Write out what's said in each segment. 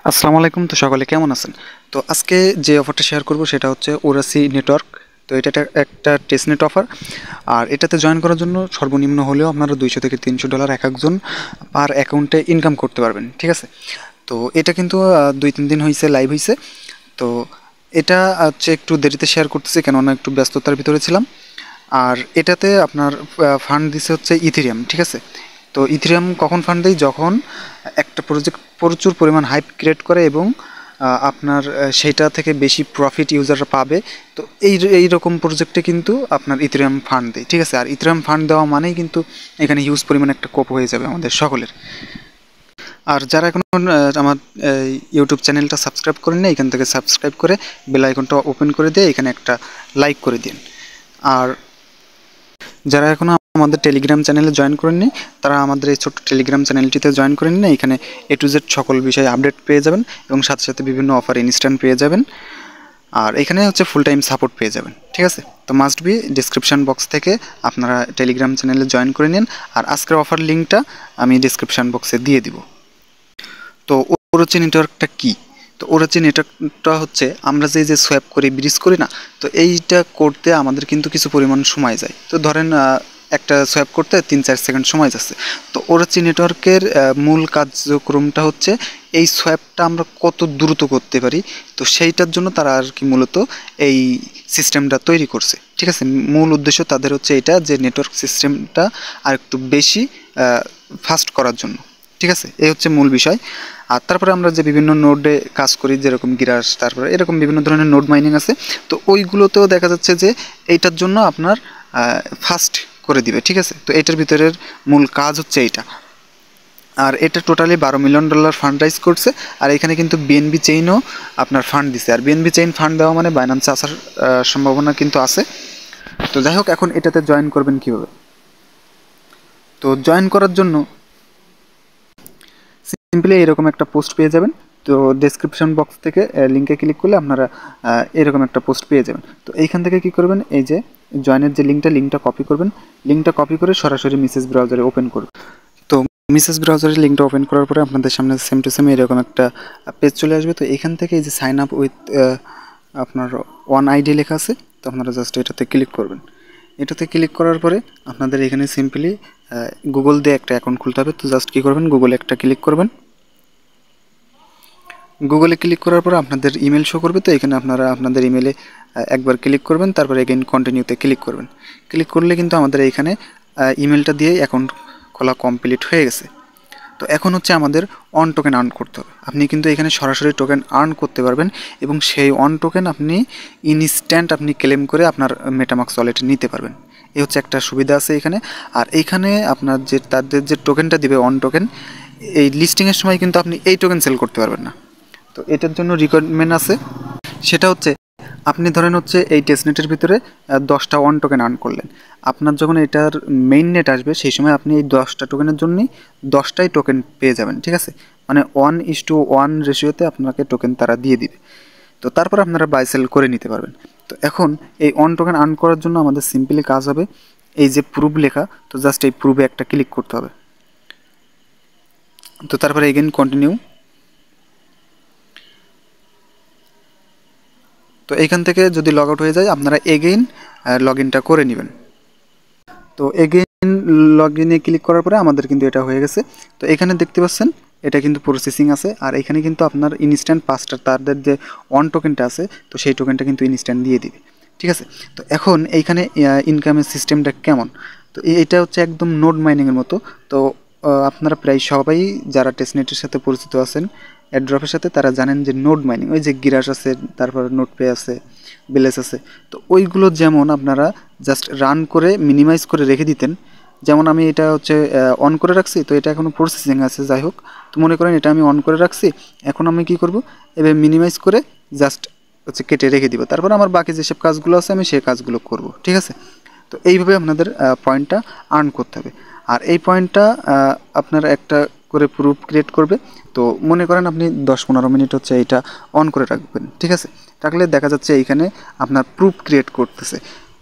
আসসালামু আলাইকুম। তো সকলে কেমন আছেন? তো আজকে যে অফারটা শেয়ার করব সেটা হচ্ছে ওরাসি নেটওয়ার্ক। তো এটা একটা টেস্টনেট অফার। আর এটাতে জয়েন করার জন্য সর্বনিম্ন হলেও আপনারা $200 থেকে $300 এক একজন পার অ্যাকাউন্টে ইনকাম করতে পারবেন, ঠিক আছে? তো এটা কিন্তু 2-3 দিন হয়েছে লাইভ হয়েছে। তো এটা হচ্ছে একটু দেরিতে শেয়ার করতেছি, কেননা একটু ব্যস্ততার ভিতরে ছিলাম। আর এটাতে আপনার ফান্ড দিছে হচ্ছে ইথেরিয়াম, ঠিক আছে? তো ইথেরিয়াম কখন ফান্ড দেয়? যখন একটা প্রজেক্ট প্রচুর পরিমাণ হাইপ ক্রিয়েট করে এবং আপনার সেইটা থেকে বেশি প্রফিট ইউজাররা পাবে। তো এই রকম প্রজেক্টে কিন্তু আপনার ইথেরিয়াম ফান্ড দেয়, ঠিক আছে? আর ইথেরিয়াম ফান্ড দেওয়া মানেই কিন্তু এখানে হিউজ পরিমাণ একটা কোপ হয়ে যাবে আমাদের সকলের। আর যারা এখন আমার ইউটিউব চ্যানেলটা সাবস্ক্রাইব করেন না, এখান থেকে সাবস্ক্রাইব করে বেল আইকনটা ওপেন করে দিয়ে এখানে একটা লাইক করে দিন। আর যারা এখনও আমাদের টেলিগ্রাম চ্যানেলে জয়েন করেননি, তারা আমাদের এই ছোট্ট টেলিগ্রাম চ্যানেলটিতে জয়েন করে নিন। এখানে A to Z সকল বিষয়ে আপডেট পেয়ে যাবেন এবং সাথে সাথে বিভিন্ন অফার ইনস্ট্যান্ট পেয়ে যাবেন। আর এখানে হচ্ছে ফুল টাইম সাপোর্ট পেয়ে যাবেন, ঠিক আছে? তো মাস্ট বি ডিসক্রিপশান বক্স থেকে আপনারা টেলিগ্রাম চ্যানেলে জয়েন করে নিন। আর আজকের অফার লিঙ্কটা আমি ডিসক্রিপশান বক্সে দিয়ে দিব। তো ওরাচি নেটওয়ার্কটা কী? তো ওরাচি নেটওয়ার্কটা হচ্ছে আমরা যে সোয়াপ করে ব্রিজ করি না, তো এইটা করতে আমাদের কিন্তু কিছু পরিমাণ সময় যায়। তো ধরেন একটা সোয়াপ করতে 3-4 সেকেন্ড সময় যাচ্ছে। তো ওরাচি নেটওয়ার্কের মূল কার্যক্রমটা হচ্ছে এই সোয়াপটা আমরা কত দ্রুত করতে পারি। তো সেইটার জন্য তারা আর কি মূলত এই সিস্টেমটা তৈরি করছে, ঠিক আছে? মূল উদ্দেশ্য তাদের হচ্ছে এটা, যে নেটওয়ার্ক সিস্টেমটা আর একটু বেশি ফাস্ট করার জন্য, ঠিক আছে? এই হচ্ছে মূল বিষয়। আর তারপরে আমরা যে বিভিন্ন নোডে কাজ করি, যেরকম গিরাস, তারপরে এরকম বিভিন্ন ধরনের নোড মাইনিং আছে। তো ওইগুলোতেও দেখা যাচ্ছে যে এইটার জন্য আপনার ফাস্ট করে দিবে, ঠিক আছে? তো এটার ভিতরের মূল কাজ হচ্ছে এইটা। আর এটা টোটালি $12 মিলিয়ন ফান্ড রাইজ করছে। আর এখানে কিন্তু বিএনবি চেইনও আপনার ফান্ড দিছে। আর বিএনবি চেইন ফান্ড দেওয়া মানে বাইন্যান্সে আসার সম্ভাবনা কিন্তু আছে। তো যাই হোক, এখন এটাতে জয়েন করবেন কীভাবে? তো জয়েন করার জন্য সিম্পলি এরকম একটা পোস্ট পেয়ে যাবেন। তো ডেসক্রিপশন বক্স থেকে লিঙ্কে ক্লিক করলে আপনারা এরকম একটা পোস্ট পেয়ে যাবেন। তো এইখান থেকে কি করবেন, এই যে জয়েনের যে লিঙ্কটা কপি করবেন। লিঙ্কটা কপি করে সরাসরি মেসেজ ব্রাউজারে ওপেন করবেন। তো মেসেজ ব্রাউজারের লিঙ্কটা ওপেন করার পরে আপনাদের সামনে সেম টু সেম এরকম একটা পেজ চলে আসবে। তো এখান থেকে এই যে সাইন আপ উইথ আপনার ওয়ান আইডি লেখা আছে, তো আপনারা জাস্ট এটাতে ক্লিক করবেন। এটাতে ক্লিক করার পরে আপনাদের এখানে সিম্পলি গুগল দিয়ে একটা অ্যাকাউন্ট খুলতে হবে। তো জাস্ট কী করবেন, গুগলে একটা ক্লিক করবেন। গুগলে ক্লিক করার পর আপনাদের ইমেল শো করবে। তো এখানে আপনারা আপনাদের ইমেলে একবার ক্লিক করবেন, তারপরে এগেইন কন্টিনিউতে ক্লিক করবেন। ক্লিক করলে কিন্তু আমাদের এইখানে ইমেলটা দিয়ে অ্যাকাউন্ট খোলা কমপ্লিট হয়ে গেছে। তো এখন হচ্ছে আমাদের অন টোকেন আর্ন করতে হবে। আপনি কিন্তু এখানে সরাসরি টোকেন আর্ন করতে পারবেন এবং সেই অন টোকেন আপনি ইনস্ট্যান্ট আপনি ক্লেম করে আপনার মেটামাক্স ওয়ালেটে নিতে পারবেন। এই হচ্ছে একটা সুবিধা আছে এখানে। আর এইখানে আপনার যে তাদের যে টোকেনটা দিবে অন টোকেন, এই লিস্টিংয়ের সময় কিন্তু আপনি এই টোকেন সেল করতে পারবেন না। তো এটার জন্য রিকোয়ারমেন্ট আছে, সেটা হচ্ছে আপনি ধরেন হচ্ছে এই টেস্টনেটের ভিতরে 10টা ওয়ান টোকেন আর্ন করলেন। আপনার যখন এটার মেইন নেট আসবে সেই সময় আপনি এই 10টা টোকেনের জন্যই 10টাই টোকেন পেয়ে যাবেন, ঠিক আছে? মানে 1:1 রেশিওতে আপনাকে টোকেন তারা দিয়ে দিবে। তো তারপর আপনারা বাই সেল করে নিতে পারবেন। তো এখন এই ওয়ান টোকেন আর্ন করার জন্য আমাদের সিম্পলি কাজ হবে এই যে প্রুফ লেখা, তো জাস্ট এই প্রুফে একটা ক্লিক করতে হবে। তো তারপরে এগেইন কন্টিনিউ। তো এইখান থেকে যদি লগ আউট হয়ে যায় আপনারা এগেইন লগ ইনটা করে নেবেন। তো এগেইন লগ ইনে ক্লিক করার পরে আমাদের কিন্তু এটা হয়ে গেছে। তো এখানে দেখতে পাচ্ছেন এটা কিন্তু প্রসেসিং আছে। আর এখানে কিন্তু আপনার ইনস্ট্যান্ট পাঁচটা তাদের যে অন টোকেনটা আছে, তো সেই টোকেনটা কিন্তু ইনস্ট্যান্ট দিয়ে দিবে, ঠিক আছে? তো এখন এইখানে ইনকামের সিস্টেমটা কেমন? তো এটা হচ্ছে একদম নোড মাইনিংয়ের মতো। তো আপনারা প্রায় সবাই যারা টেস্টনেটের সাথে পরিচিত আছেন, অ্যাড্রপের সাথে, তারা জানেন যে নোড মাইনিং, ওই যে গিরাস আছে, তারপর নোট পে আছে, বেলেস আছে। তো ওইগুলো যেমন আপনারা জাস্ট রান করে মিনিমাইজ করে রেখে দিতেন। যেমন আমি এটা হচ্ছে অন করে রাখছি, তো এটা এখনও প্রসেসিং আছে। যাই হোক, তো মনে করেন এটা আমি অন করে রাখছি। এখন আমি কি করব, এবার মিনিমাইজ করে জাস্ট হচ্ছে কেটে রেখে দিব। তারপর আমার বাকি যেসব কাজগুলো আছে আমি সেই কাজগুলো করব, ঠিক আছে? তো এইভাবে আপনাদের পয়েন্টটা আর্ন করতে হবে। আর এই পয়েন্টটা আপনার একটা করে প্রুফ ক্রিয়েট করবে। তো মনে করেন আপনি 10-15 মিনিট হচ্ছে এইটা অন করে রাখবেন, ঠিক আছে? রাখলে দেখা যাচ্ছে এইখানে আপনার প্রুফ ক্রিয়েট করতেছে।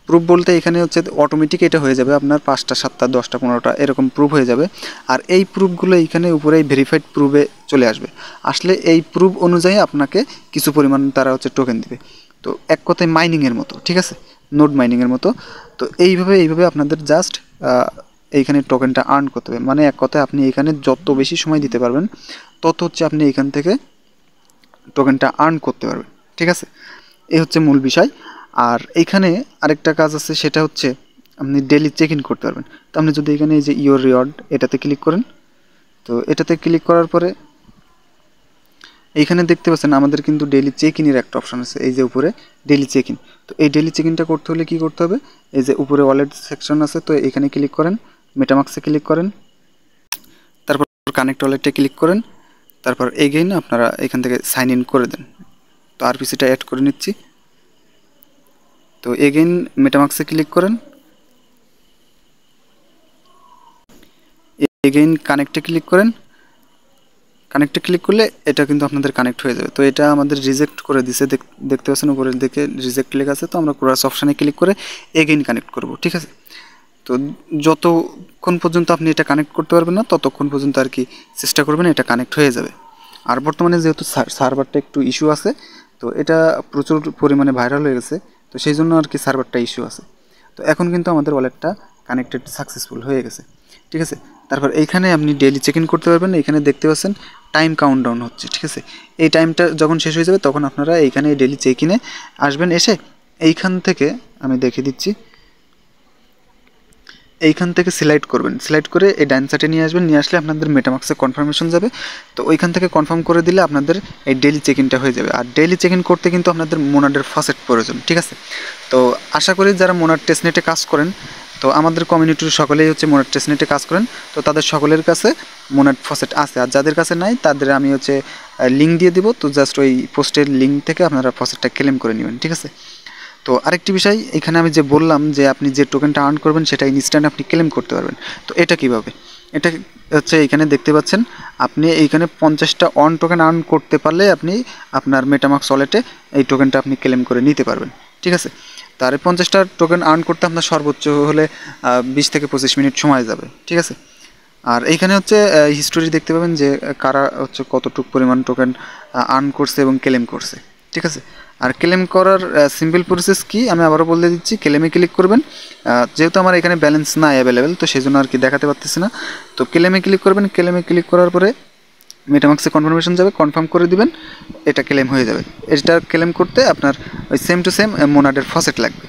প্রুফ বলতে এখানে হচ্ছে অটোমেটিক এটা হয়ে যাবে আপনার 5টা 7টা 10টা 15টা এরকম প্রুফ হয়ে যাবে। আর এই প্রুফগুলো এইখানে উপরে ভেরিফাইড প্রুফে চলে আসবে। আসলে এই প্রুফ অনুযায়ী আপনাকে কিছু পরিমাণ তারা হচ্ছে টোকেন দিবে। তো এক কথায় মাইনিংয়ের মতো, ঠিক আছে, নোড মাইনিংয়ের মতো। তো এইভাবে আপনাদের জাস্ট এইখানে টোকেনটা আর্ন করতে হবে। মানে এক কথায় আপনি এখানে যত বেশি সময় দিতে পারবেন তত হচ্ছে আপনি এখান থেকে টোকেনটা আর্ন করতে পারবেন, ঠিক আছে। এই হচ্ছে মূল বিষয়। আর এইখানে আরেকটা কাজ আছে, সেটা হচ্ছে আপনি ডেলি চেক ইন করতে পারবেন। তো আপনি যদি এখানে এই যে ইওর রিওয়ার্ড এটাতে ক্লিক করেন, তো এটাতে ক্লিক করার পরে এইখানে দেখতে পাচ্ছেন আমাদের কিন্তু ডেলি চেক ইনের একটা অপশান আছে, এই যে উপরে ডেলি চেক ইন। তো এই ডেলি চেক ইনটা করতে হলে কী করতে হবে, এই যে উপরে ওয়ালেট সেকশন আছে, তো এখানে ক্লিক করেন, মেটামাক্সে ক্লিক করেন, তারপর কানেক্ট ওয়ালেটে ক্লিক করেন, তারপর এগেইন আপনারা এখান থেকে সাইন ইন করে দেন। তো আরপিসিটা অ্যাড করে নিচ্ছি। তো এগেইন মেটামাক্সে ক্লিক করেন, এগেইন কানেক্টে ক্লিক করেন। কানেক্টে ক্লিক করলে এটা কিন্তু আপনাদের কানেক্ট হয়ে যাবে। তো এটা আমাদের রিজেক্ট করে দিছে, দেখতে পাচ্ছেন উপরের দিকে রিজেক্ট লেখা আছে। তো আমরা ক্রস অপশানে ক্লিক করে এগেইন কানেক্ট করব, ঠিক আছে। তো যতক্ষণ পর্যন্ত আপনি এটা কানেক্ট করতে পারবেন না ততক্ষণ পর্যন্ত আর কি চেষ্টা করবেন এটা কানেক্ট হয়ে যাবে। আর বর্তমানে যেহেতু সার্ভারটা একটু ইস্যু আছে, তো এটা প্রচুর পরিমাণে ভাইরাল হয়ে গেছে, তো সেই জন্য আর কি সার্ভারটা ইস্যু আছে। তো এখন কিন্তু আমাদের ওয়ালেটটা কানেক্টেড সাকসেসফুল হয়ে গেছে, ঠিক আছে। তারপর এইখানে আপনি ডেইলি চেক ইন করতে পারবেন। এখানে দেখতে পাচ্ছেন টাইম কাউন্টডাউন হচ্ছে, ঠিক আছে। এই টাইমটা যখন শেষ হয়ে যাবে তখন আপনারা এইখানে ডেইলি চেক ইনে আসবেন। এসে এইখান থেকে আমি দেখিয়ে দিচ্ছি, এইখান থেকে সিলেক্ট করবেন, সিলেক্ট করে এই ডান সাইডে নিয়ে আসবেন। নিয়ে আসলে আপনাদের মেটামাক্সে কনফার্মেশন যাবে। তো ওইখান থেকে কনফার্ম করে দিলে আপনাদের এই ডেইলি চেক ইনটা হয়ে যাবে। আর ডেইলি চেক ইন করতে কিন্তু আপনাদের মোনাডের ফসেট প্রয়োজন, ঠিক আছে। তো আশা করি যারা মোনাড টেস্টনেটে কাজ করেন, তো আমাদের কমিউনিটির সকলেই হচ্ছে মোনাড টেস্টনেটে কাজ করেন, তো তাদের সকলের কাছে মোনাড ফসেট আছে। আর যাদের কাছে নাই তাদের আমি হচ্ছে লিঙ্ক দিয়ে দিব। তো জাস্ট ওই পোস্টের লিঙ্ক থেকে আপনারা ফসেটটা ক্লেম করে নেবেন, ঠিক আছে। তো আরেকটি বিষয়, এখানে আমি যে বললাম যে আপনি যে টোকেনটা আর্ন করবেন সেটা ইনস্ট্যান্ট আপনি ক্লেম করতে পারবেন। তো এটা কিভাবে, এটা হচ্ছে এখানে দেখতে পাচ্ছেন আপনি এইখানে 50টা অন টোকেন আর্ন করতে পারলে আপনি আপনার মেটামাক্স ওয়ালেটে এই টোকেনটা আপনি ক্লেম করে নিতে পারবেন, ঠিক আছে। তার 50টা টোকেন আর্ন করতে আপনার সর্বোচ্চ হলে 20 থেকে 25 মিনিট সময় যাবে, ঠিক আছে। আর এইখানে হচ্ছে হিস্টোরি দেখতে পাবেন যে কারা হচ্ছে কতটুকু পরিমাণ টোকেন আর্ন করছে এবং ক্লেম করছে, ঠিক আছে। আর ক্লেম করার সিম্পল প্রসেস কি আমি আবারও বলে দিচ্ছি। ক্লেমে ক্লিক করবেন, যেহেতু আমার এখানে ব্যালেন্স নাই অ্যাভেলেবেল, তো সেই জন্য আর কি দেখাতে পারতেছি না। তো ক্লেমে ক্লিক করবেন, ক্লেমে ক্লিক করার পরে মেটামাক্সে কনফার্মেশন যাবে, কনফার্ম করে দিবেন, এটা ক্লেম হয়ে যাবে। এটা ক্লেম করতে আপনার ওই সেম টু সেম মোনাডের ফসেট লাগবে।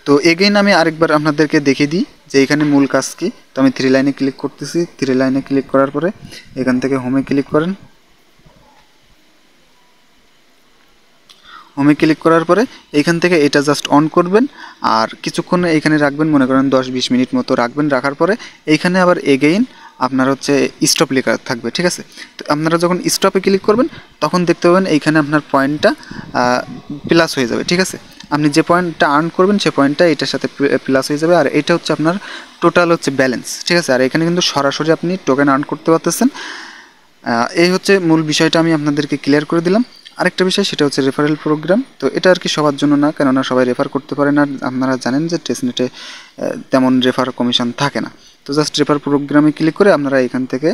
তো এগেইন আমি আরেকবার আপনাদেরকে দেখিয়ে দিই যে এখানে মূল কাজ কী। তো আমি 3 লাইনে ক্লিক করতেছি, 3 লাইনে ক্লিক করার পরে এখান থেকে হোমে ক্লিক করেন। হোমে ক্লিক করার পরে এইখান থেকে এটা জাস্ট অন করবেন আর কিছুক্ষণ এইখানে রাখবেন, মনে করেন 10-20 মিনিট মতো রাখবেন। রাখার পরে এইখানে আবার এগেইন আপনার হচ্ছে স্টপ লেখা থাকবে, ঠিক আছে। তো আপনারা যখন স্টপে ক্লিক করবেন তখন দেখতে পাবেন এইখানে আপনার পয়েন্টটা প্লাস হয়ে যাবে, ঠিক আছে। আপনি যে পয়েন্টটা আর্ন করবেন সেই পয়েন্টটা এটার সাথে প্লাস হয়ে যাবে। আর এটা হচ্ছে আপনার টোটাল হচ্ছে ব্যালেন্স, ঠিক আছে। আর এখানে কিন্তু সরাসরি আপনি টোকেন আর্ন করতে পারতেছেন। এই হচ্ছে মূল বিষয়টা আমি আপনাদেরকে ক্লিয়ার করে দিলাম। আরেকটা বিষয় সেটা হচ্ছে রেফারেল প্রোগ্রাম। তো এটা আর কি সবার জন্য না, কেননা সবাই রেফার করতে পারে না। আপনারা জানেন যে টেস্টনেটে তেমন রেফার কমিশন থাকে না। তো জাস্ট রেফার প্রোগ্রামে ক্লিক করে আপনারা এখান থেকে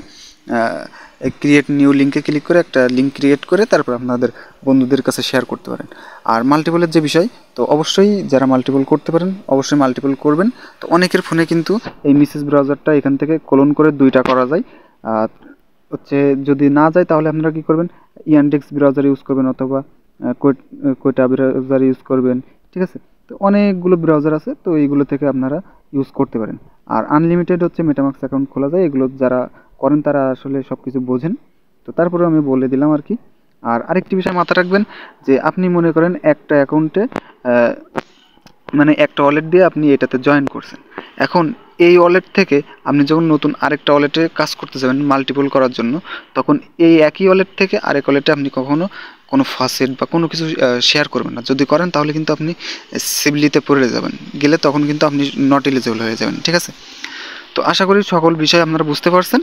ক্রিয়েট নিউ লিঙ্কে ক্লিক করে একটা লিঙ্ক ক্রিয়েট করে তারপর আপনাদের বন্ধুদের কাছে শেয়ার করতে পারেন। আর মাল্টিপলের যে বিষয়, তো অবশ্যই যারা মাল্টিপল করতে পারেন অবশ্যই মাল্টিপল করবেন। তো অনেকের ফোনে কিন্তু এই মেসেজ ব্রাউজারটা এখান থেকে ক্লোন করে 2টা করা যায়। হচ্ছে যদি না যায় তাহলে আপনারা কী করবেন, ইয়ানডেক্স ব্রাউজার ইউজ করবেন অথবা কোয়েটা ব্রাউজার ইউজ করবেন, ঠিক আছে। তো অনেকগুলো ব্রাউজার আছে, তো এইগুলো থেকে আপনারা ইউজ করতে পারেন। আর আনলিমিটেড হচ্ছে মেটামাক্স অ্যাকাউন্ট খোলা যায়, এগুলো যারা করেন তারা আসলে সব কিছু বোঝেন। তো তারপরেও আমি বলে দিলাম আর কি। আর আরেকটি বিষয় মাথা রাখবেন যে আপনি মনে করেন একটা অ্যাকাউন্টে মানে একটা ওয়ালেট দিয়ে আপনি এটাতে জয়েন করছেন। এখন এই ওয়ালেট থেকে আপনি যখন নতুন আরেকটা ওয়ালেটে কাজ করতে যাবেন মাল্টিপল করার জন্য, তখন এই একই ওয়ালেট থেকে আরেক ওয়ালেটে আপনি কখনো কোনো ফসেট বা কোনো কিছু শেয়ার করবেন না। যদি করেন তাহলে কিন্তু আপনি সিভিলিতে পড়ে যাবেন, গেলে তখন কিন্তু আপনি নট এলিজিবল হয়ে যাবেন, ঠিক আছে। তো আশা করি সকল বিষয় আপনারা বুঝতে পারছেন।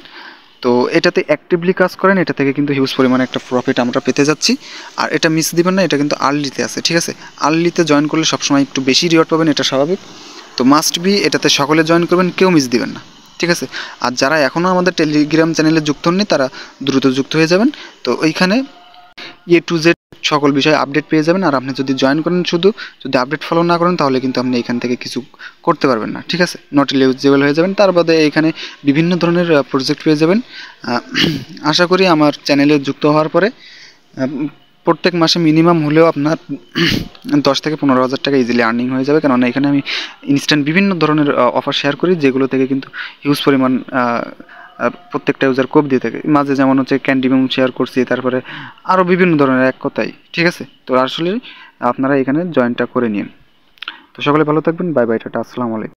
তো এটাতে অ্যাক্টিভলি কাজ করেন, এটা থেকে কিন্তু হিউজ পরিমাণে একটা প্রফিট আমরা পেতে যাচ্ছি। আর এটা মিস দিবেন না, এটা কিন্তু আর্লিতে আছে, ঠিক আছে? আর্লিতে জয়েন করলে সবসময় একটু বেশি রিওয়ার্ড পাবেন, এটা স্বাভাবিক। তো মাস্ট বি এটাতে সকলে জয়েন করবেন, কেউ মিস দিবেন না, ঠিক আছে? আর যারা এখনও আমাদের টেলিগ্রাম চ্যানেলে যুক্ত হননি তারা দ্রুত যুক্ত হয়ে যাবেন। তো ওইখানে টু জেড সকল বিষয়ে আপডেট পেয়ে যাবেন। আর আপনি যদি জয়েন করেন, শুধু যদি আপডেট ফলো না করেন তাহলে কিন্তু আপনি এখান থেকে কিছু করতে পারবেন না, ঠিক আছে? নট এলিজিবল হয়ে যাবেন। তার বাদে এখানে বিভিন্ন ধরনের প্রজেক্ট পেয়ে যাবেন। আশা করি আমার চ্যানেলে যুক্ত হওয়ার পরে প্রত্যেক মাসে মিনিমাম হলেও আপনার 10 থেকে 15 হাজার টাকা ইজিলি আর্নিং হয়ে যাবে, কেননা এখানে আমি ইনস্ট্যান্ট বিভিন্ন ধরনের অফার শেয়ার করি, যেগুলো থেকে কিন্তু হিউজ পরিমাণ প্রত্যেকটা ইউজার কোপ দিয়ে থাকে। মাঝে যেমন হচ্ছে ক্যান্ডি মেমো শেয়ার করছি, তারপরে আরও বিভিন্ন ধরনের, এক কথাই, ঠিক আছে? তো আসলে আপনারা এখানে জয়েনটা করে নিন। তো সকলে ভালো থাকবেন, বাই বাই, টাটা, আসসালামু আলাইকুম।